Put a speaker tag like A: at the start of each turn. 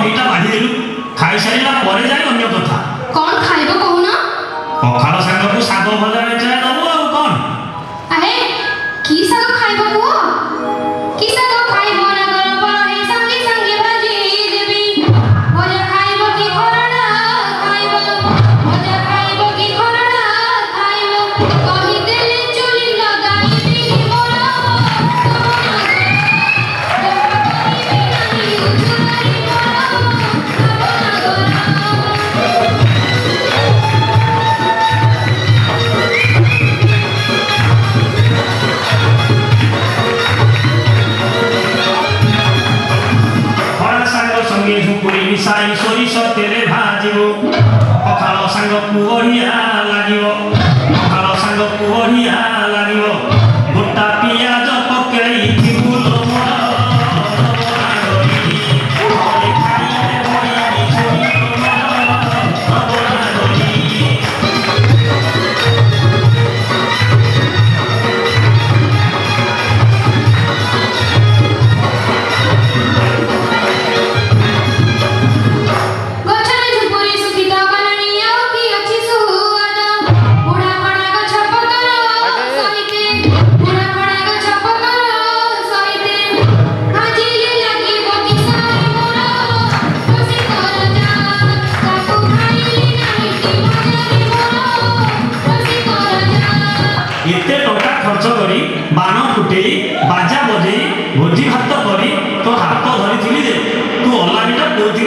A: ଦହିଟା ବାଢ଼ିଦେଲୁ ଖାଇସାରିଲା ପରେ ଯାଇ ଅନ୍ୟ କଥା।
B: କଣ ଖାଇବ କହୁନ?
A: ପଖାଳ ସାଙ୍ଗକୁ ଶାଗ ଭଜା ମେଞ୍ଚାଏ ଦବୁ ଆଉ କଣ?
B: ଆହେ କି ଶାଗ ଖାଇବ କୁହ? କି ଶାଗ ଖାଇବ ନା ଗରମ ହେଇ ସାଙ୍ଗେ ସାଙ୍ଗେ ଭାଜି ଦେବି। ଭଜା ଖାଇବ କି ଖରଡ଼ା ଖାଇବ? ଭଜା ଖାଇବ କି ଖରଡ଼ା ଖାଇବ? କହିଦେଲେ ଚୁଲି ଲଗାଇବି ମୋର
A: ମିଶାଇ ସୋରିଷ ତେରେ ଭାଜିବ ପଖାଳ ସାଙ୍ଗକୁ ବଢ଼ିଆ ଲାଗିବ। ପଖାଳ ସାଙ୍ଗକୁ ବଢ଼ିଆ ଲାଗିବ। ଗୋଟା ପିଆଜ ପକେଇ एते टका खर्च करी बाण फुटेई बाजा बजेई भोजी भात करी तो हाथ धरी जे तू अलागिटा कोथि